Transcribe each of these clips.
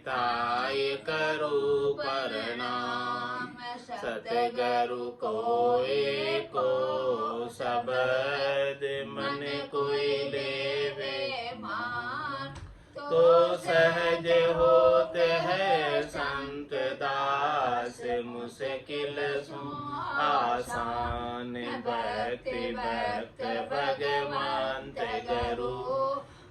ताय करो प्रणाम। सतगुरु को एको शब्द मन कोई लेवे मान। तो सहज होत है संत दास मुश्किल सो आसान। भक्ति भक्त भगवान ते गुरु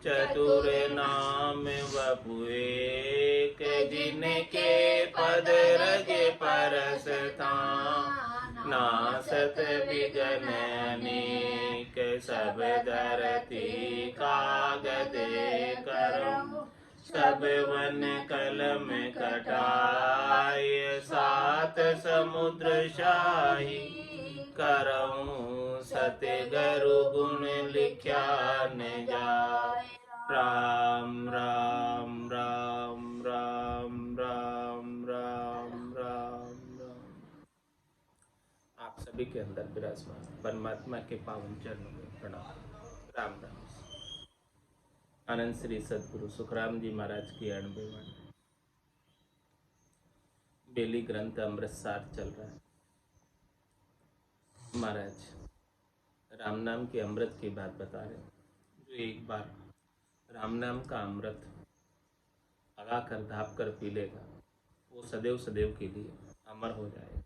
चतुर नाम वपु एक। जिनके पद रजे परस थान। नासत विघ्न अनेक सब धरती कागद करम। सब वन कलम कटाय सात समुद्र शाही करऊं। सतगुरु गुण लिख्या न जाय। राम राम राम राम राम राम राम राम। आप सभी के अंदर विराजमान परमात्मा के पावन चरणों में प्रणाम। राम राम। आनंद श्री सदगुरु सुखराम जी महाराज की 98 वाणी। डेली ग्रंथ अमृतसार चल रहा है। महाराज राम नाम के अमृत की बात बता रहे हैं। जो एक बार राम नाम का अमृत लगा कर धाप कर पी लेगा वो सदैव सदैव के लिए अमर हो जाएगा।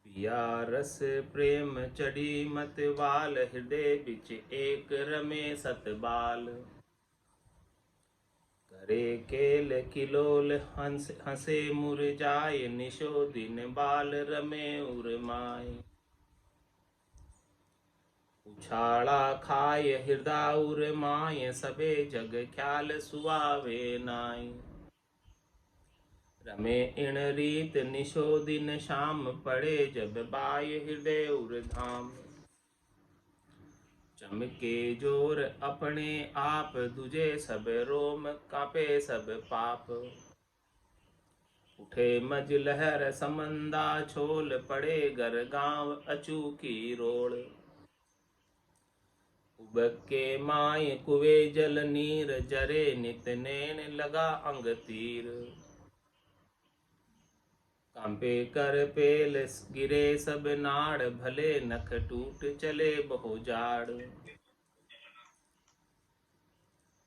पिया रस प्रेम चढ़ी मत वाल। हृदय बिच एक रमे सतबाल। करे केल किलोल हंसे मुरझाए। निशो दिन बाल रमे उर्माए। उछाड़ा खाय हृदय उर्माय। सबे जग ख्याल सुआवे नाय। रमे इण रीत निशो दिन शाम। पड़े जब बाय हृदय उर्धाम। चमके जोर अपने आप दुजे। सब रोम कापे सब पाप। उठे मज लहर समंदा छोल। पड़े गर गांव अचूकी रोड़। उबके माय कुए जल नीर। जरे नित नैन लगा अंग तीर। कांपे कर पेल गिरे सब नाड़। भले नख टूट चले बहु जाड़।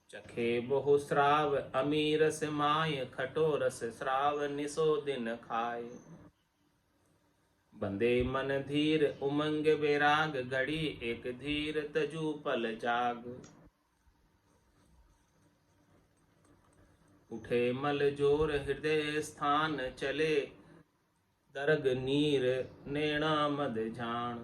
चखे बहु श्राव अमीरस माय। खटो रस श्राव निसो दिन खाय। बंदे मन धीर उमंग बैराग। घड़ी एक धीर तजू पल जाग। उठे मल जोर हृदय स्थान। चले दरग नीर नैना मद झाण।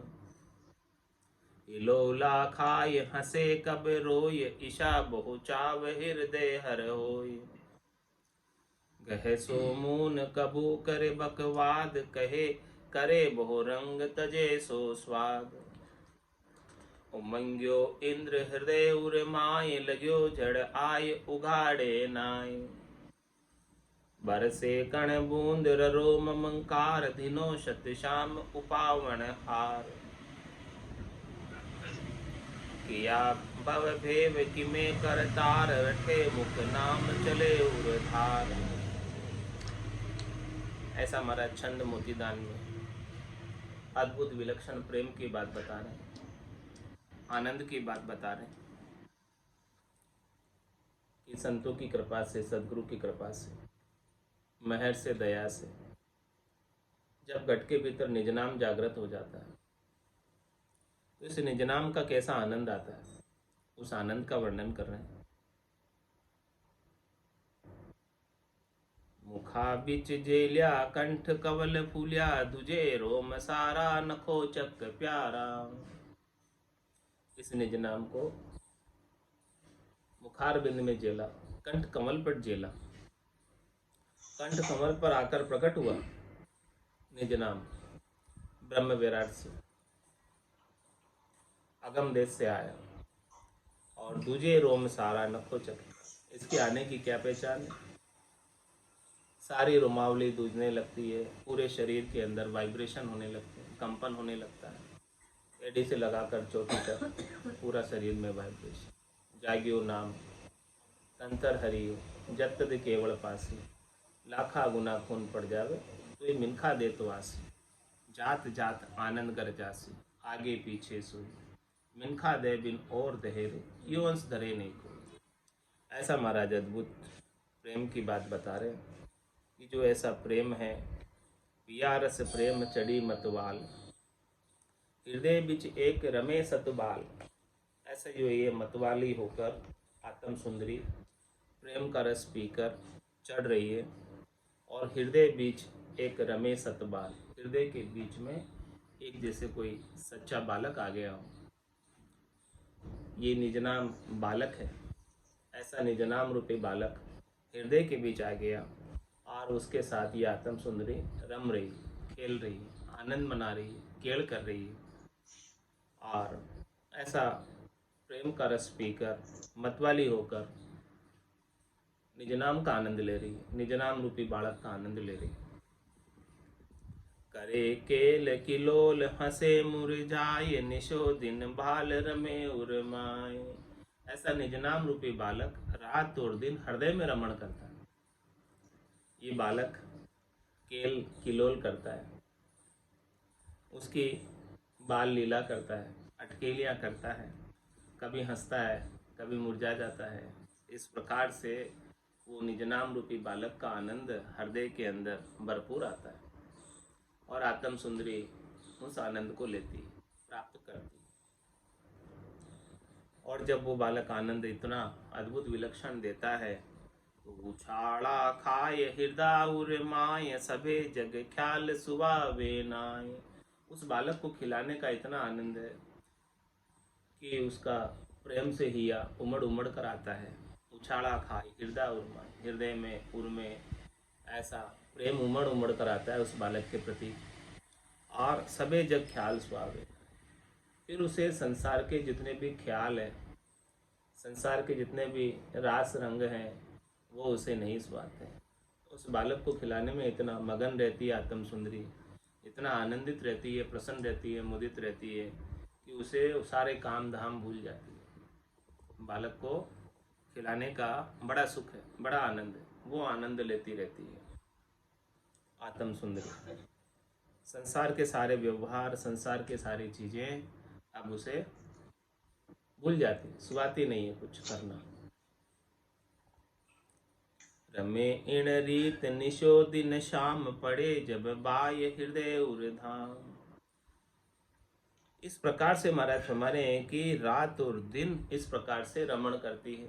इलोला खाय हंसे कब रोय। ईशा बहु चाव हृदय हर होय। गह सो मून कबू करे बकवाद। कहे करे बहु रंग तजे सो स्वाद। उमंग्यो इंद्र हृदय उर्माय। लगयो जड़ आय उगाड़े नाय। बरसे कण बूंद ररो ममंकार। दिनो शत शाम उपावण हार। किया भव भेव किमे कर तार। रटे मुख नाम चले उर्धार। ऐसा महाराज छंद मोतीदान में अद्भुत विलक्षण प्रेम की बात बता रहे हैं। आनंद की बात बता रहे हैं कि संतों की कृपा से सदगुरु की कृपा से महर से दया से जब घट के भीतर निज नाम जागृत हो जाता है तो इस निज नाम का कैसा आनंद आता है उस आनंद का वर्णन कर रहे हैं। मुखा बिच जेल्या कंठ कवल फूल्या। दुजे रोम सारा नखो चक प्यारा। इस निज नाम को मुखार बिंद में जेला, कंठ कमल पर जेला। कंठ कमल पर आकर प्रकट हुआ निज नाम ब्रह्म विराट से, अगम देश से आया। और दूजे रोम सारा नखो चक, इसके आने की क्या पहचान है? सारी रोमावली दूजने लगती है, पूरे शरीर के अंदर वाइब्रेशन होने लगते हैं, कंपन होने लगता है। एडी से लगाकर चोटी तक पूरा शरीर में वाइब्रेशन। जाग्यो नाम तंतर हरियो जत तद केवल पासी, लाखा गुना खून पड़ जावे तो ये मिनखा दे तो आसी, जात जात आनंद कर जासी, आगे पीछे सोई, मिनखा दे बिन और दहेरे, यो अंश धरे नहीं कोई। ऐसा महाराज अद्भुत प्रेम की बात बता रहे हैं कि जो ऐसा प्रेम है, पिया रस प्रेम चढ़ी मतवाल, हृदय बिच एक रमे सतबाल। ऐसे जो ये मतवाली होकर आत्म सुंदरी प्रेम का रस पीकर चढ़ रही है और हृदय बीच एक रमे सतबाल, हृदय के बीच में एक जैसे कोई सच्चा बालक आ गया हो। ये निजनाम बालक है, ऐसा निजनाम रूपी बालक हृदय के बीच आ गया और उसके साथ ये आत्म सुंदरी रम रही, खेल रही, आनंद मना रही, केड़ कर रही है। और ऐसा प्रेम का रस पीकर मतवाली होकर निजनाम का आनंद ले रही है, निजनाम रूपी बालक का आनंद ले रही है। करे केल किलोल हंसे मुरझाए, निशो दिन भाल रमे उर्माए। ऐसा निजनाम रूपी बालक रात और दिन हृदय में रमण करता है। ये बालक केल किलोल करता है, उसकी बाल लीला करता है, अटकेलियाँ करता है, कभी हंसता है, कभी मुरझा जाता है। इस प्रकार से वो निजनाम रूपी बालक का आनंद हृदय के अंदर भरपूर आता है और आत्म सुंदरी उस आनंद को लेती, प्राप्त करती। और जब वो बालक आनंद इतना अद्भुत विलक्षण देता है तो उछाड़ा खाए हृदय उर माय, सभे जग ख्याल सुबावे नाय। उस बालक को खिलाने का इतना आनंद है कि उसका प्रेम से हिया उमड़ उमड़ कर आता है। उछाड़ा खाए हृदय उर माय, हृदय में उर में ऐसा प्रेम उमड़ उमड़ कर आता है उस बालक के प्रति। और सबे जग ख्याल सुहावे, फिर उसे संसार के जितने भी ख्याल हैं, संसार के जितने भी रास रंग हैं, वो उसे नहीं सुहाते हैं। उस बालक को खिलाने में इतना मगन रहती है आत्म सुंदरी, इतना आनंदित रहती है, प्रसन्न रहती है, मुदित रहती है कि उसे सारे काम धाम भूल जाती है। बालक को खिलाने का बड़ा सुख है, बड़ा आनंद है, वो आनंद लेती रहती है आत्म सुंदरी। संसार के सारे व्यवहार, संसार के सारी चीज़ें अब उसे भूल जाती, सुहाती नहीं है कुछ करना। रमे इण रीत निशो दिन शाम, पड़े जब बाय हृदय उर्धाम। इस प्रकार से महाराज हमारे कि रात और दिन इस प्रकार से रमण करती है।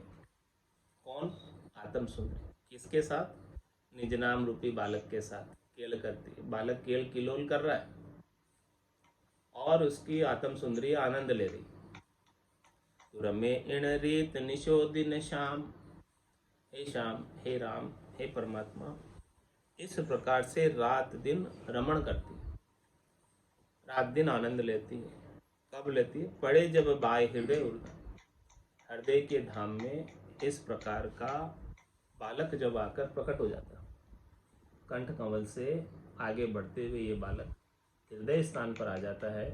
कौन? आत्म सुंदरी। किसके साथ? निजनाम रूपी बालक के साथ केल करती है। बालक केल किलोल कर रहा है और उसकी आत्म सुंदरी आनंद ले रही। तो रमे इण रीत निशो दिन शाम, हे श्याम, हे राम, हे परमात्मा, इस प्रकार से रात दिन रमण करती है, रात दिन आनंद लेती है। कब लेती है? पड़े जब बाय हृदय उर्धा, हृदय के धाम में इस प्रकार का बालक जब आकर प्रकट हो जाता है, कंठ कमल से आगे बढ़ते हुए ये बालक हृदय स्थान पर आ जाता है,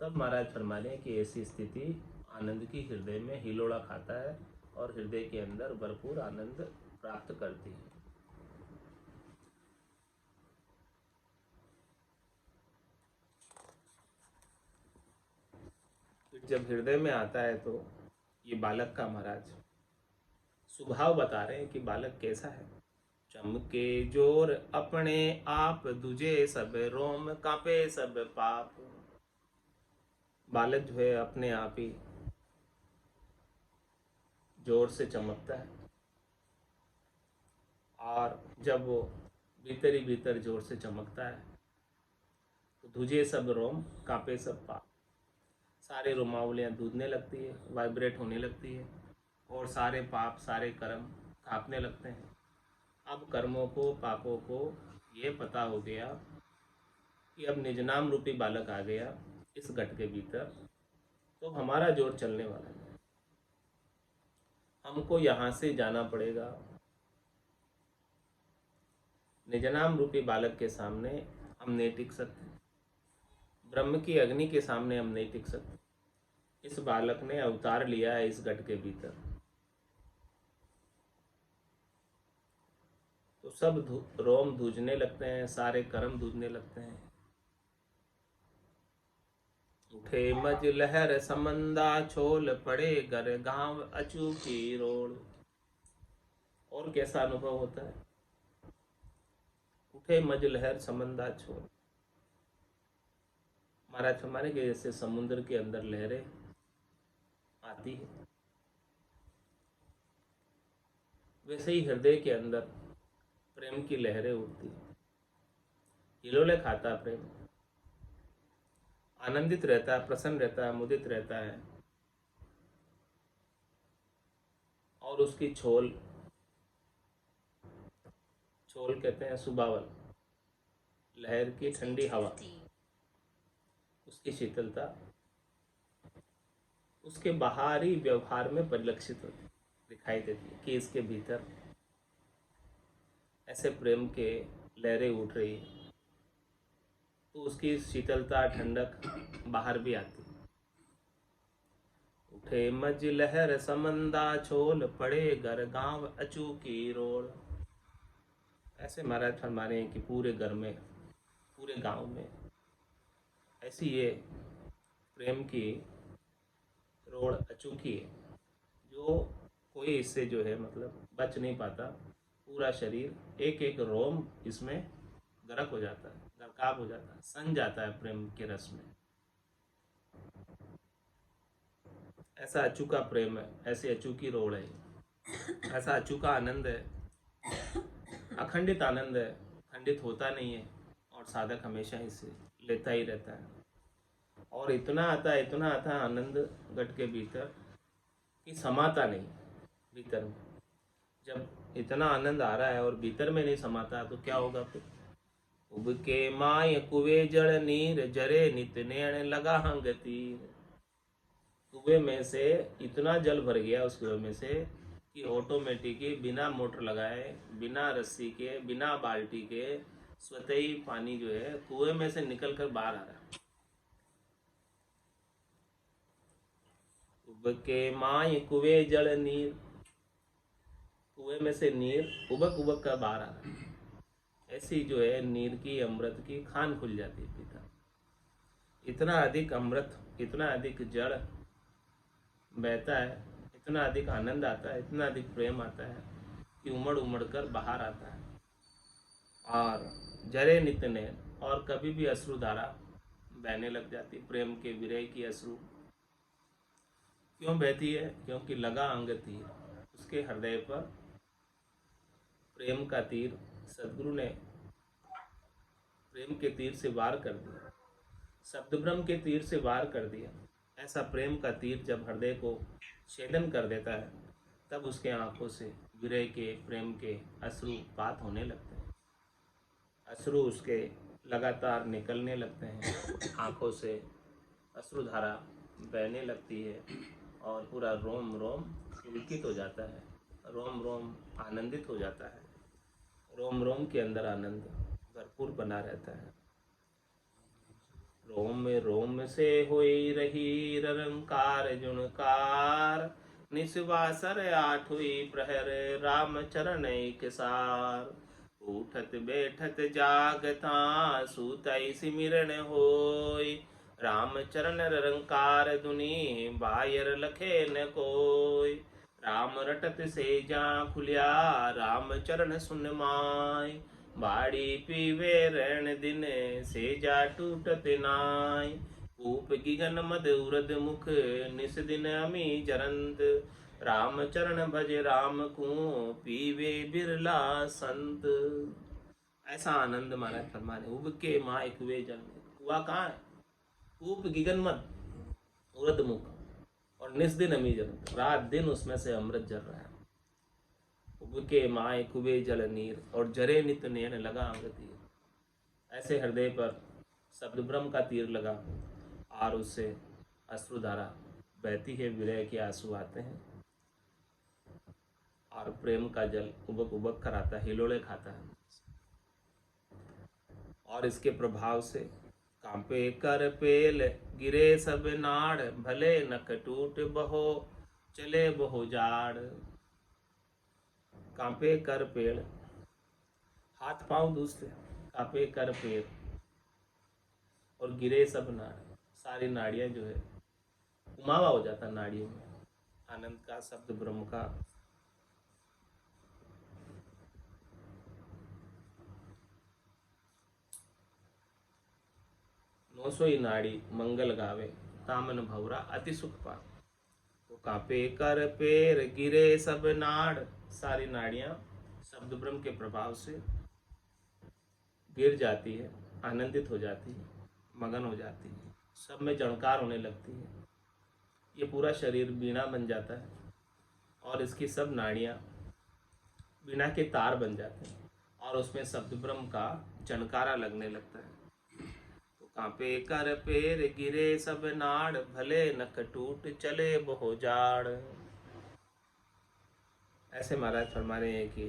तब महाराज फरमा रहे हैं कि ऐसी स्थिति आनंद की हृदय में हिलोड़ा खाता है और हृदय के अंदर भरपूर आनंद प्राप्त करती है। फिर जब हृदय में आता है तो ये बालक का महाराज स्वभाव बता रहे हैं कि बालक कैसा है। चमके जोर अपने आप, दूजे सब रोम कांपे सब पाप। बालक जो है अपने आप ही जोर से चमकता है और जब वो भीतर ही भीतर जोर से चमकता है तो दूजे सब रोम कांपे सब पाप। सारे रोमावलियाँ दूधने लगती है, वाइब्रेट होने लगती है और सारे पाप, सारे कर्म कांपने लगते हैं। अब कर्मों को, पापों को ये पता हो गया कि अब निजनाम रूपी बालक आ गया इस घट के भीतर, तो हमारा जोर चलने वाला है, हमको यहाँ से जाना पड़ेगा। निजनाम रूपी बालक के सामने हम नहीं टिक सकते, ब्रह्म की अग्नि के सामने हम नहीं टिक सकते। इस बालक ने अवतार लिया है इस घट के भीतर, तो सब रोम धूजने लगते हैं, सारे कर्म धूजने लगते हैं। उठे मज लहर समंदा, छोल पड़े गर गांव अचूकी रोड। और कैसा अनुभव होता है? उठे मज लहर समंदा छोल। महाराज फरमाने के जैसे समुद्र के अंदर लहरें आती है, वैसे ही हृदय के अंदर प्रेम की लहरें उठती है। हिलोले खाता प्रेम, आनंदित रहता है, प्रसन्न रहता है, मुदित रहता है। और उसकी छोल, छोल कहते हैं सुबावल, लहर की ठंडी हवा, उसकी शीतलता उसके बाहरी व्यवहार में परिलक्षित होती, दिखाई देती है कि इसके भीतर ऐसे प्रेम के लहरें उठ रही है। तो उसकी शीतलता, ठंडक बाहर भी आती। उठे मज लहर समंदा, छोल पड़े घर गांव अचूकी रोड। ऐसे महाराज फरमा रहे हैं कि पूरे घर में, पूरे गांव में ऐसी ये प्रेम की रोड अचूकी है, जो कोई इससे जो है मतलब बच नहीं पाता। पूरा शरीर, एक एक रोम इसमें गर्क हो जाता है, गरकाब हो जाता है, सन जाता है प्रेम के रस में। ऐसा अचूका प्रेम है, ऐसी अचूकी रोड है, ऐसा अचूका आनंद है, अखंडित आनंद है, खंडित होता नहीं है। और साधक हमेशा इसे लेता ही रहता है। और इतना आता है, इतना आता है आनंद घट के भीतर कि समाता नहीं भीतर में। जब इतना आनंद आ रहा है और भीतर में नहीं समाता तो क्या होगा फिर? उबके माय कुएं जड़ नीर, जरे नित नैण लगा हंग तीर। कुएं में से इतना जल भर गया उस कुएं में से कि ऑटोमेटिक ही बिना मोटर लगाए, बिना रस्सी के, बिना बाल्टी के स्वतः ही पानी जो है कुएं में से निकल कर बाहर आ रहा है। उबके माय कुएं जड़ नीर, कुएं में से नीर उबक उबक कर बाहर आ रहा है। ऐसी जो है नीर की, अमृत की खान खुल जाती है पिता। इतना अधिक अमृत, इतना अधिक जड़ बहता है, इतना अधिक आनंद आता है, इतना अधिक प्रेम आता है कि उमड़ उमड़ कर बाहर आता है। और जरे नित नैन, और कभी भी अश्रुधारा बहने लग जाती, प्रेम के विरह की अश्रु। क्यों बहती है? क्योंकि लगा अंग तीर, उसके हृदय पर प्रेम का तीर सदगुरु ने प्रेम के तीर से वार कर दिया, शब्द ब्रह्म के तीर से वार कर दिया। ऐसा प्रेम का तीर जब हृदय को छेदन कर देता है, तब उसके आंखों से विरह के, प्रेम के अश्रुपात होने लगते हैं। अश्रु उसके लगातार निकलने लगते हैं, आंखों से अश्रुधारा बहने लगती है और पूरा रोम रोम पुलकित हो जाता है, रोम रोम आनंदित हो जाता है, रोम रोम के अंदर आनंद भरपूर बना रहता है। रोम रोम से होई रही रंकार जुणकार, निस्वासर आठ हुई प्रहर राम चरण एक सार। उठत बैठत जागता सूतई सिमिरन होय, राम चरण रंकार दुनी बायर लखे न कोय। राम रटत से जा खुलिया राम चरण सुन माय, बाड़ी पीवे रण दिन से जा टूटत नाय। कूप गिगन मद उरद मुख निस दिन अमी जरंत, राम चरण भज राम को पीवे बिरला संत। ऐसा आनंद महाराज फरमाने। उबके माय कुएं जल, कुआ कहाँ है? कूप गिगन मद उरद मुख, और निस दिन अमी जरंत, रात दिन उसमें से अमृत जल रहा है। उबके माय कुबे जल नीर, और जरे नित नैन लगा अंग तीर। ऐसे हृदय पर शब्द ब्रह्म का तीर लगा और उससे अश्रुधारा बहती है, विरह के आंसू आते हैं और प्रेम का जल उबक उबक कर आता है, हिलोड़े खाता है। और इसके प्रभाव से कांपे कर पेल गिरे सब नाड़, भले नख टूट बहो चले बहु जाड़। कांपे कर पेड़, हाथ पांव दूसरे, कापे कर पैर, और गिरे सब नाड़, सारी नाड़ियां जो है उमावा हो जाता नाड़ियों में, आनंद का, शब्द ब्रह्म का। नौ सोई नाड़ी मंगल गावे, तामन भवरा अति सुख पा। तो कापे कर पैर, गिरे सब नाड़, सारी नाड़ियां शब्द ब्रह्म के प्रभाव से गिर जाती है, आनंदित हो जाती है, मगन हो जाती है, सब में जणकार होने लगती है। ये पूरा शरीर बीणा बन जाता है और इसकी सब नाड़ियां बीणा के तार बन जाते हैं और उसमें शब्द ब्रह्म का जनकारा लगने लगता है। तो कांपे कर पैर, गिरे सब नाड़, भले नख टूट चले बहु जाड़। ऐसे महाराज फरमा रहे हैं कि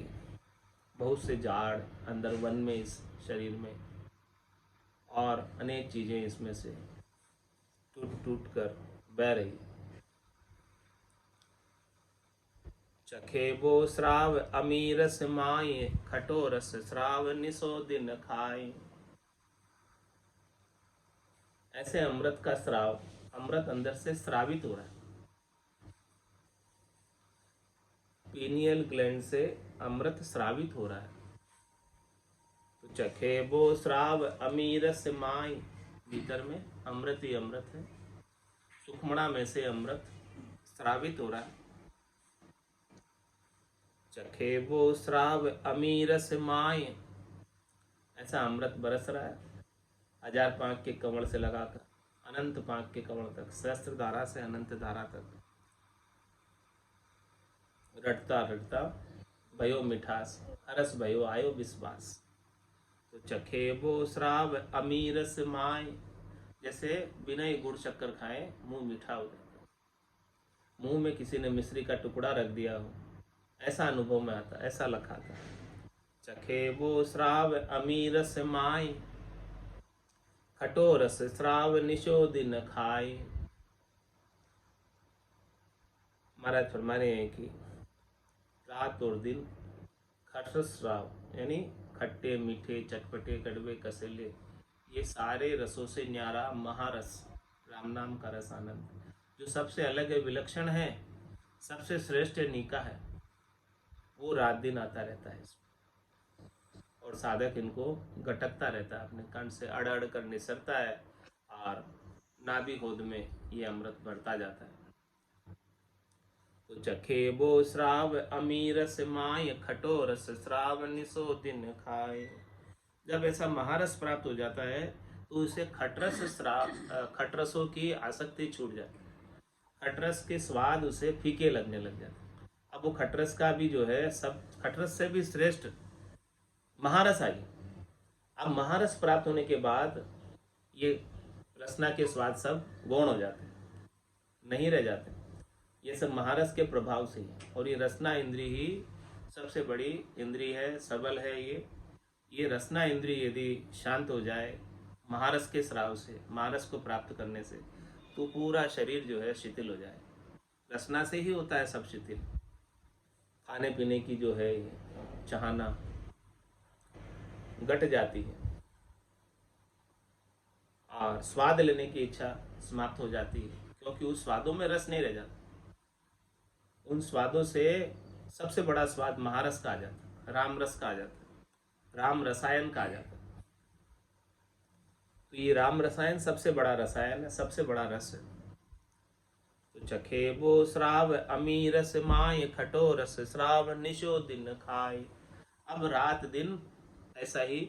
बहुत से जाड़ अंदर वन में, इस शरीर में, और अनेक चीजें इसमें से टूट टूट कर बह रही। चखे वो श्राव अमीरस माए, खटो रस श्राव निसो दिन खाए। ऐसे अमृत का श्राव, अमृत अंदर से श्रावित हो रहा है, पीनियल ग्लैंड से अमृत श्रावित हो रहा है। तो चखे वो श्राव अमीरस माई, भीतर में अमृत ही अमृत है, सुखमणा में से अमृत श्रावित हो रहा है। चखे वो श्राव अमीरस माई, ऐसा अमृत बरस रहा है, 1000 पांक के कमल से लगाकर अनंत पांक के कमल तक, सहस्त्र धारा से अनंत धारा तक, रटता रटता भयो मिठास, हरस भयो आयो विश्वास। तो चखे वो श्राव अमीरस माय, जैसे बिना ही गुड़ शक्कर खाए मुंह मीठा हो जाता, मुंह में किसी ने मिश्री का टुकड़ा रख दिया हो, ऐसा अनुभव में आता, ऐसा लखा था। चखे वो श्राव अमीरस माय, खटो रस श्राव निशो दिन खाए। महाराज फरमा रहे हैं कि रात और दिन खटरस श्राव, यानी खट्टे मीठे चटपटे कड़वे कसेले, ये सारे रसों से न्यारा महारस, राम नाम का रस आनंद, जो सबसे अलग है, विलक्षण है, सबसे श्रेष्ठ नीका है, वो रात दिन आता रहता है इसमें। और साधक इनको गटकता रहता है, अपने कंठ से अड़ अड़ कर निसरता है और नाभि होद में ये अमृत बढ़ता जाता है। तो चखे वो श्राव अमीरस माय, खटो रस श्राव निसो दिन खाए। जब ऐसा महारस प्राप्त हो जाता है तो उसे खटरस श्राव, खटरसों की आसक्ति छूट जाती है, खटरस के स्वाद उसे फीके लगने लग जाते हैं। अब वो खटरस का भी जो है, सब खटरस से भी श्रेष्ठ महारस आई। अब महारस प्राप्त होने के बाद ये रसना के स्वाद सब गौण हो जाते हैं, नहीं रह जाते। ये सब महारस के प्रभाव से ही, और ये रसना इंद्री ही सबसे बड़ी इंद्री है, सबल है। ये रसना इंद्री यदि शांत हो जाए महारस के श्राव से, महारस को प्राप्त करने से, तो पूरा शरीर जो है शिथिल हो जाए। रसना से ही होता है सब शिथिल। खाने पीने की जो है चाहना घट जाती है और स्वाद लेने की इच्छा समाप्त हो जाती है, क्योंकि उस स्वादों में रस नहीं रह जाता। उन स्वादों से सबसे बड़ा स्वाद महारस का आ जाता, राम रस का आ जाता, राम रसायन का आ जाता। तो ये राम रसायन सबसे बड़ा रसायन है, सबसे बड़ा रस है। तो चखे वो श्राव अमीरस माय, खटो रस श्राव निशो दिन खाए। अब रात दिन ऐसा ही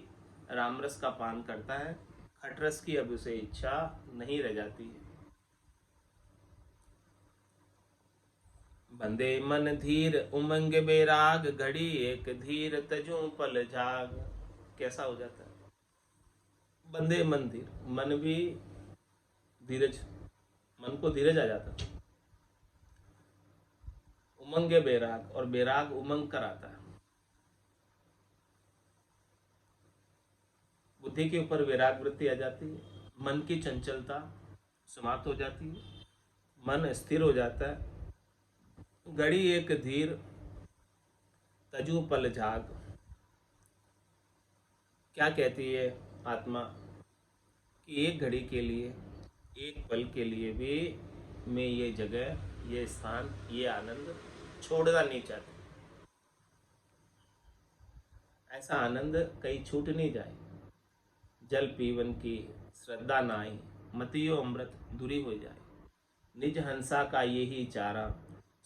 रामरस का पान करता है, खटरस की अब उसे इच्छा नहीं रह जाती है। बंदे मन धीर उमंग बेराग, घड़ी एक धीर तजू पल झाग। कैसा हो जाता है? बंदे मन धीर, मन भी धीरज, मन को धीरज आ जाता है। उमंग बेराग, और बेराग उमंग कर आता है। बुद्धि के ऊपर वैराग वृत्ति आ जाती है, मन की चंचलता समाप्त हो जाती है, मन स्थिर हो जाता है। घड़ी एक धीर तजू पल झाग, क्या कहती है आत्मा कि एक घड़ी के लिए, एक पल के लिए भी मैं ये जगह, ये स्थान, ये आनंद छोड़ना नहीं चाहती। ऐसा आनंद कहीं छूट नहीं जाए। जल पीवन की श्रद्धा नाई, मतियो अमृत दूरी हो जाए। निज हंसा का यही चारा,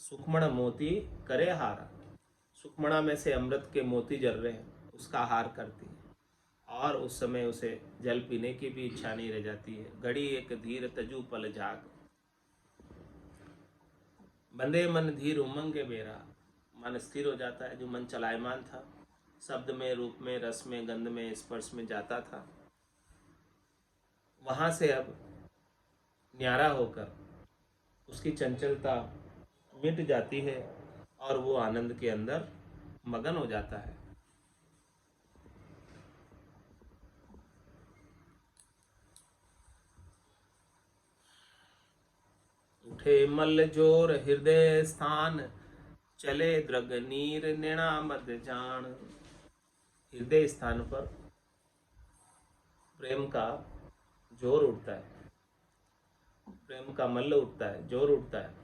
सुखमण मोती करे हारा। सुखमणा में से अमृत के मोती जल रहे हैं, उसका हार करती है और उस समय उसे जल पीने की भी इच्छा नहीं रह जाती है। घड़ी एक धीर तजू पल जाग, बंदे मन धीर उमंग बेरा। मन स्थिर हो जाता है। जो मन चलायमान था, शब्द में, रूप में, रस में, गंध में, स्पर्श में जाता था, वहां से अब न्यारा होकर उसकी चंचलता मिट जाती है और वो आनंद के अंदर मगन हो जाता है। उठे मल जोर हृदय स्थान, चले द्रग नीर नैना मद जान। हृदय स्थान पर प्रेम का जोर उठता है, प्रेम का मल्ल उठता है, जोर उठता है।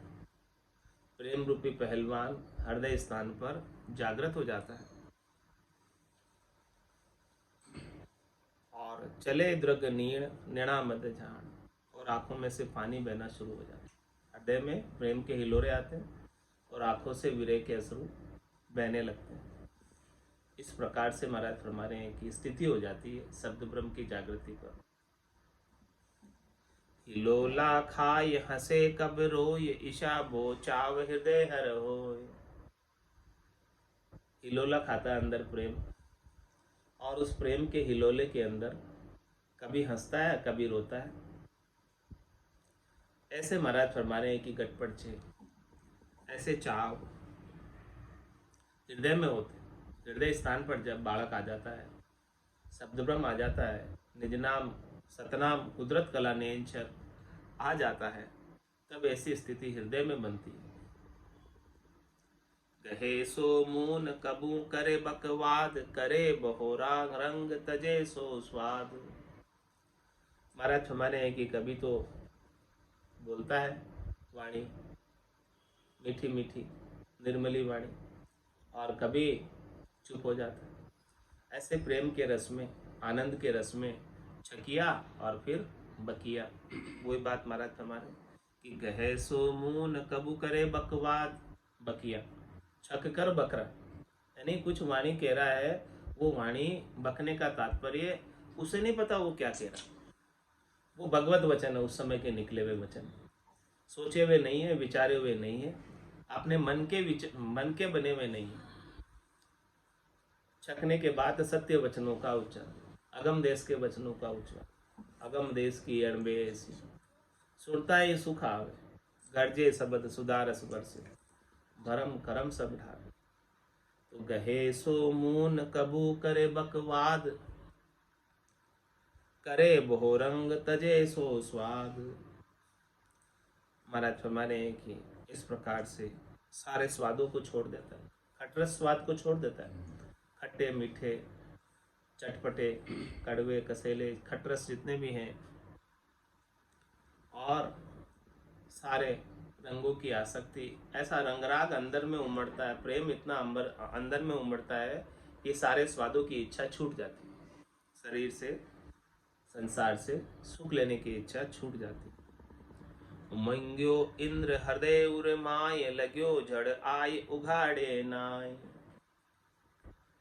प्रेम रूपी पहलवान हृदय स्थान पर जागृत हो जाता है और चले द्रग नीण नैना मद जान, और आंखों में से पानी बहना शुरू हो जाता है। हृदय में प्रेम के हिलोरे आते हैं और आंखों से विरह के अश्रु बहने लगते हैं। इस प्रकार से महाराज फरमा रहे हैं कि स्थिति हो जाती है शब्द ब्रह्म की जागृति पर। हिलोला खाय हंसे कब रोय, ईशा बोचाव हृदय हर होय। हिलोला खाता है अंदर प्रेम, और उस प्रेम के हिलोले के अंदर कभी हंसता है, कभी रोता है। ऐसे महाराज फरमा रहे हैं कि गटपट छे, ऐसे चाव हृदय में होते। हृदय स्थान पर जब बालक आ जाता है, शब्द ब्रह्म आ जाता है, निज नाम सतनाम कुदरत कला नेंचर आ जाता है, तब ऐसी स्थिति हृदय में बनती है। कहे सो मून कबू करे बकवाद, करे बहोरा रंग तजे सो स्वाद। महाराज फरमाने हैं कि कभी तो बोलता है वाणी, मीठी मीठी निर्मली वाणी, और कभी चुप हो जाता है। ऐसे प्रेम के रस में, आनंद के रस में छकिया और फिर बकिया। वही बात महाराज फरमाने कि गहे सो मून कबू करे बकवाद, बकिया छक कर बकरा, यानी कुछ वाणी कह रहा है, वो वाणी बकने का तात्पर्य उसे नहीं पता वो क्या कह रहा है। वो भगवत वचन है, उस समय के निकले हुए वचन, सोचे हुए नहीं है, विचारे हुए नहीं है, अपने मन के बने हुए नहीं है। छकने के बाद सत्य वचनों का उच्चारण, अगम देश के वचनों का उच्चारण। अगम देश की अणबे ऐसी, सुरता ही सुख आवे, गर्जे शब्द सुधारस बरसे, भरम करम सब ढावे। तो गहे सो मून कबू करे बकवाद, करे बहुरंग तजे सो स्वाद। महाराज फरमाने हैं कि इस प्रकार से सारे स्वादों को छोड़ देता है, खटरस स्वाद को छोड़ देता है। खट्टे मीठे चटपटे कड़वे कसेले खटरस जितने भी हैं, और सारे रंगों की आसक्ति, ऐसा रंगराग अंदर में उमड़ता है, प्रेम इतना अंदर में उमड़ता है कि सारे स्वादों की इच्छा छूट जाती है। शरीर से, संसार से सुख लेने की इच्छा छूट जाती है। मंग्यो इंद्र हृदय उर माय, लग्यो जड़ आय उघाड़े नाय।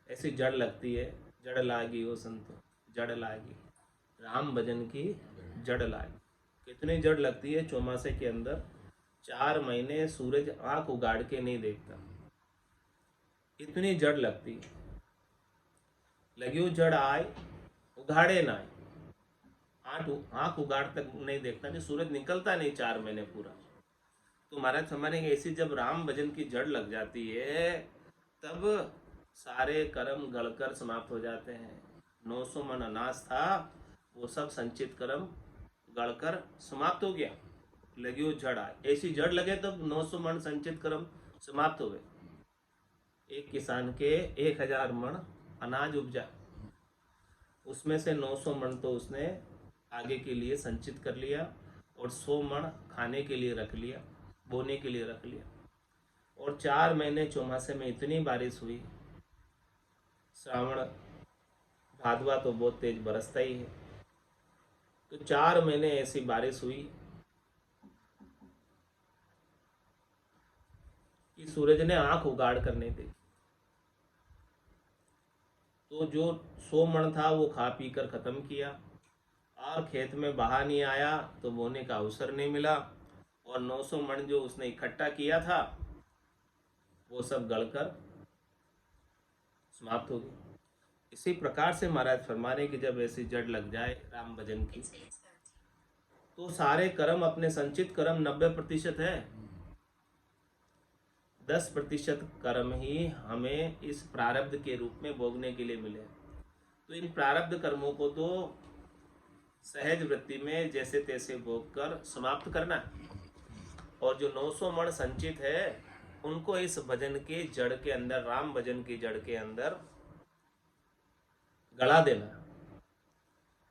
ऐसी जड़ लगती है, जड़ लागी हो संतो, जड़ लागी, राम भजन की जड़ लागी। कितनी जड़ लगती है चौमासे के अंदर, 4 महीने सूरज आंख उगाड़ के नहीं देखता, इतनी जड़ लगती है। लग्यो जड़ आय उघाड़े नाय, आंख उगाड़ तक नहीं देखता, कि सूरज निकलता नहीं 4 महीने पूरा। तो महाराज समझेंगे ऐसी जब राम भजन की जड़ लग जाती है, तब सारे कर्म गलकर समाप्त हो जाते हैं। 900 मन अनाज था, वो सब संचित कर्म गलकर समाप्त हो गया। लगी जड़ आए, ऐसी जड़ लगे तब 900 मन संचित कर्म समाप्त हो गए। एक किसान के 1000 मन अनाज उपजा, उसमें से 900 मण तो उसने आगे के लिए संचित कर लिया और 100 मण खाने के लिए रख लिया, बोने के लिए रख लिया। और 4 महीने चौमासे में इतनी बारिश हुई, श्रावण भादवा तो बहुत तेज बरसता ही है, तो 4 महीने ऐसी बारिश हुई कि सूरज ने आंख उगाड़ कर नहीं देखी। तो जो 100 मण था वो खा पी कर खत्म किया, और खेत में बहा नहीं आया तो बोने का अवसर नहीं मिला, और 900 मण जो उसने इकट्ठा किया था वो सब गलकर समाप्त हो गई। इसी प्रकार से महाराज फरमा रहे कि जब ऐसी जड़ लग जाए राम भजन की, तो सारे कर्म अपने संचित कर्म 90% है, 10% कर्म ही हमें इस प्रारब्ध के रूप में भोगने के लिए मिले। तो इन प्रारब्ध कर्मों को तो सहज वृत्ति में जैसे तैसे भोग कर समाप्त करना, और जो 900 मण संचित है उनको इस भजन के जड़ के अंदर, राम भजन की जड़ के अंदर गड़ा देना।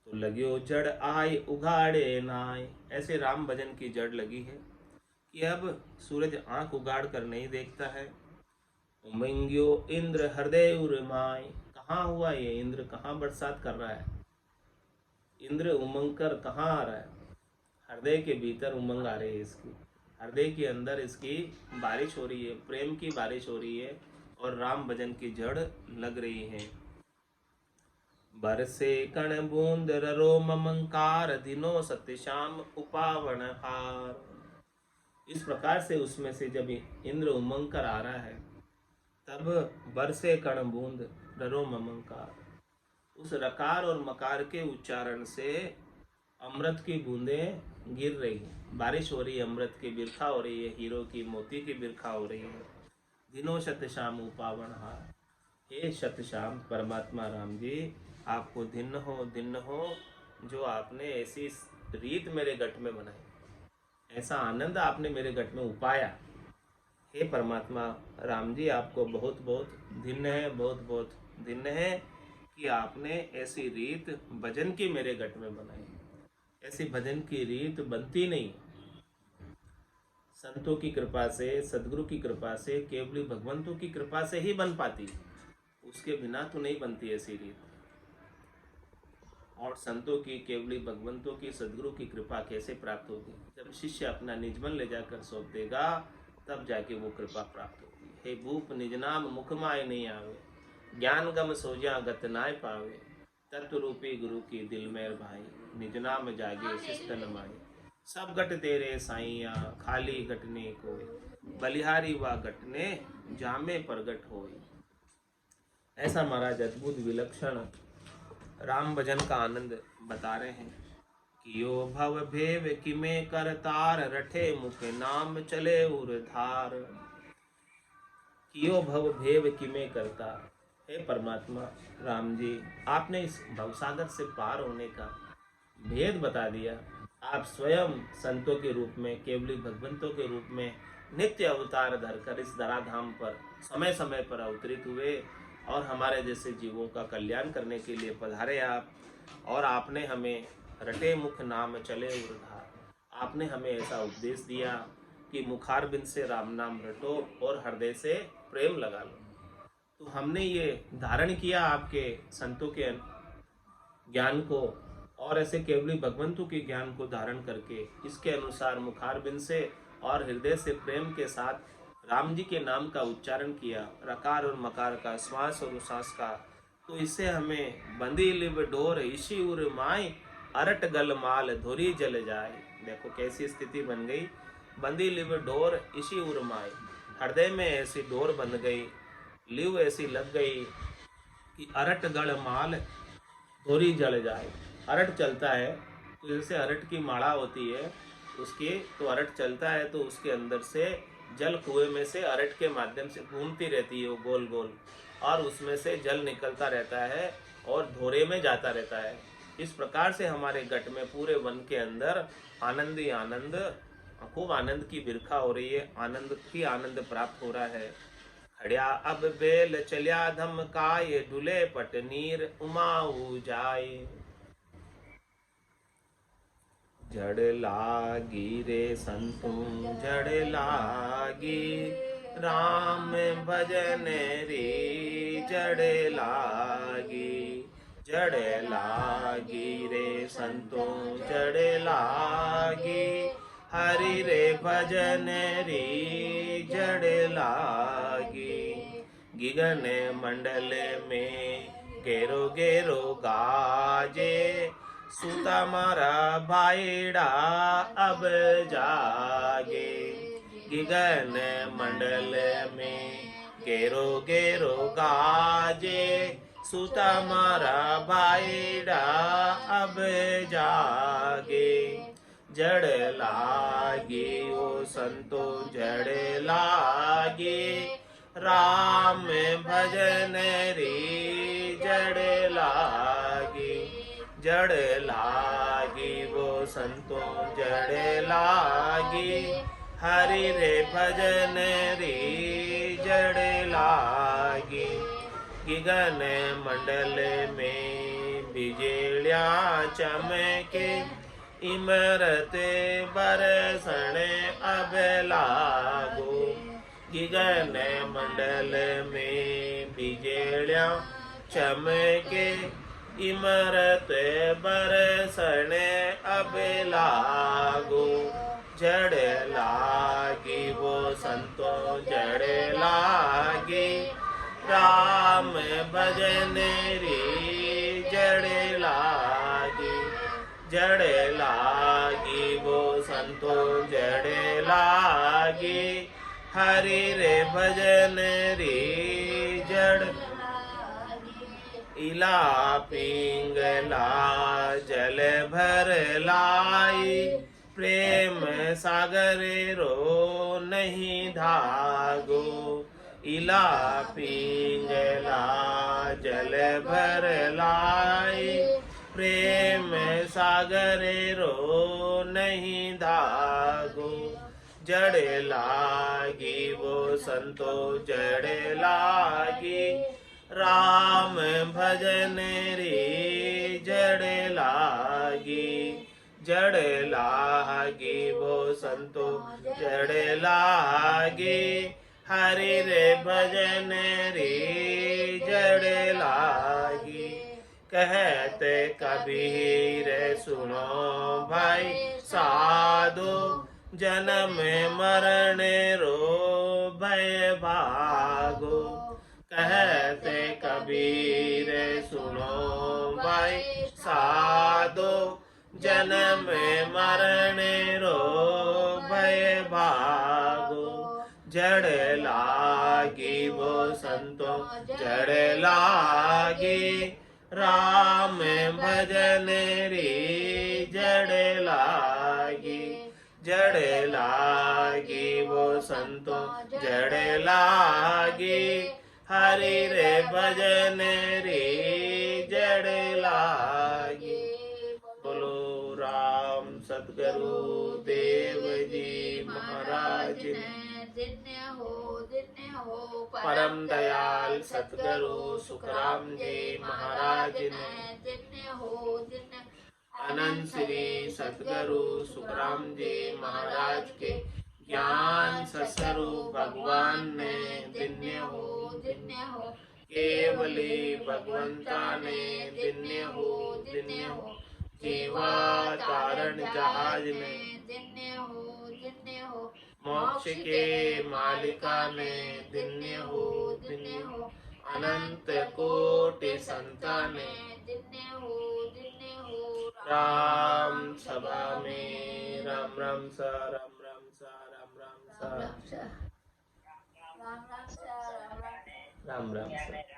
तो लगियो जड़ आय उगाड़े नाय, ऐसे राम भजन की जड़ लगी है कि अब सूरज आंख उगाड़ कर नहीं देखता है। उमंग्यो इंद्र हृदय उर्माय, कहाँ हुआ ये इंद्र, कहाँ बरसात कर रहा है, इंद्र उमंग कर कहाँ आ रहा है, हृदय के भीतर उमंग आ रही है इसकी, हृदय के अंदर इसकी बारिश हो रही है, प्रेम की बारिश हो रही है, और राम भजन की जड़ लग रही है। बरसे कण बूंद ररो ममंकार, दिनो सत्य श्याम उपावन हार। इस प्रकार से उसमें से जब इंद्र उमंग कर आ रहा है, तब बरसे कण बूंद ररो ममंकार, उस रकार और मकार के उच्चारण से अमृत की बूंदें गिर रही हैं, बारिश हो रही है, अमृत की बिरखा हो रही है, हीरो की मोती की बिरखा हो रही है। दिनो सत्य श्याम उपावन हार, हे सत्य श्याम परमात्मा राम जी, आपको दिन हो जो आपने ऐसी रीत मेरे गट में बनाई, ऐसा आनंद आपने मेरे गट में उपाया। हे परमात्मा राम जी, आपको बहुत बहुत धन्य है, बहुत बहुत धन्य है कि आपने ऐसी रीत भजन की मेरे गट में बनाई। ऐसी भजन की रीत बनती नहीं, संतों की कृपा से, सदगुरु की कृपा से, केवली भगवंतों की कृपा से ही बन पाती, उसके बिना तो नहीं बनती ऐसी रीत। और संतों की, केवली भगवंतों की, सदगुरु की कृपा कैसे प्राप्त होगी? जब शिष्य अपना निज मन ले जाकर सौंप देगा, तब जाके वो कृपा प्राप्त होगी। हे भूप निज नाम मुख माय नहीं आवे, ज्ञान गम सोजा गत नाय पावे, तत्व रूपी गुरु की दिल मेर भाई, निज नाम जागे शिस्तन माई। सब गट तेरे साइया खाली गटने कोई, बलिहारी वा गटने जामे प्रगट होई। ऐसा महाराज अद्भुत विलक्षण राम भजन का आनंद बता रहे हैं कि यो भव भेव किमे कर तार, रठे मुख नाम चले उर्धार। कियो भव भेव किमे करता, हे परमात्मा राम जी, आपने इस भवसागर से पार होने का भेद बता दिया। आप स्वयं संतों के रूप में, केवली भगवंतों के रूप में नित्य अवतार धरकर इस धराधाम पर समय समय पर अवतरित हुए, और हमारे जैसे जीवों का कल्याण करने के लिए पधारे आप। और आपने हमें रटे मुख नाम चले उर्धार, आपने हमें ऐसा उपदेश दिया कि मुखारबिंद से राम नाम रटो और हृदय से प्रेम लगा लो। तो हमने ये धारण किया आपके संतों के ज्ञान को, और ऐसे केवली भगवंतों के ज्ञान को धारण करके इसके अनुसार मुखारबिंद से और हृदय से प्रेम के साथ राम जी के नाम का उच्चारण किया, रकार और मकार का, श्वास और उश्वास का। तो इससे हमें बंदी लिव डोर इसी उर माय, अरट गल माल धुरी जल जाए। देखो कैसी स्थिति बन गई, बंदी लिव डोर इसी उर माय, हृदय में ऐसी डोर बन गई, लिव ऐसी लग गई कि अरट गल माल धुरी जल जाए। अरट चलता है तो जैसे अरट की माला होती है उसकी, तो अरट चलता है तो उसके अंदर से जल कुएं में से अरट के माध्यम से घूमती रहती है वो गोल गोल, और उसमें से जल निकलता रहता है और धोरे में जाता रहता है। इस प्रकार से हमारे गट में, पूरे वन के अंदर आनंद ही आनंद, खूब आनंद की बिरखा हो रही है, आनंद प्राप्त हो रहा है। खड़िया अब बेल चलिया धमकाए, डुले पटनीर उमाऊ जाए। जड़ लागी रे संतू जड़ लागी, राम भजन री जड़ लागी। जड़ लागी रे संतू जड़ लागी, हरि रे भजन री जड़ लागी। गिगन मंडल में गेरो गेरो गाजे, सूता मारा भाईड़ा अब जागे। गिगन मंडल में गेरो गेरो गाजे, सूता मारा भाईड़ा अब जागे। जड़ लागी ओ संतो जड़ लागी, राम भजन री जड़ लागी। जड़ लागी वो संतो जड़ लागी, हरि रे भजन री जड़ लागी। गिगन मंडल में बिजलियां चमके, इमरत बरसण अब लागो। गिगन मंडल में बिजलियां चमके, इमरत बरसण अब लागो। जड़ लागी वो संतो जड़ लागी, राम भजन री जड़ लागी। जड़ लागी वो संतो जड़ लागी, हरि रे भजन री जड़। इला पिंगला जल भर लाई, प्रेम सागर रो नहीं धागो। इला पिंगला जल भर लाई, प्रेम सागर रो नहीं धागो। जड़ लागी वो संतो जड़ लागी, राम भजन रे जड़ लागी। जड़ लागी वो संतो जड़ लागी, हरि रे भजन रे जड़ लागी। कहते कबीर सुनो भाई साधो, जन्म मरण रो भय भागो। कहते कबीर सुनो भाई साधो, जन्म मरण रो भय भागो। जड़ लागी वो संतो जड़ लागी, राम भजन रे जड़ लागी। जड़ लागी वो संतो जड़ लागी, हरि रे भजन रे जड़ लागी। बोलो राम सतगुरु देव जी महाराज परम दयाल सतगुरु सुखराम जी महाराज ने, अनंत श्री सतगुरु सुखराम जी महाराज के ज्ञान सस्वरूप भगवान ने दिन्य हो केवली भगवंता ने दिन्य हो जीवा तारण जहाज में दिन्य हो मोक्ष के मालिका ने दिन्य हो अनंत कोटि संताने दिन्य हो राम सभा में राम राम सा राम राम सा राम राम सा राम राम सा।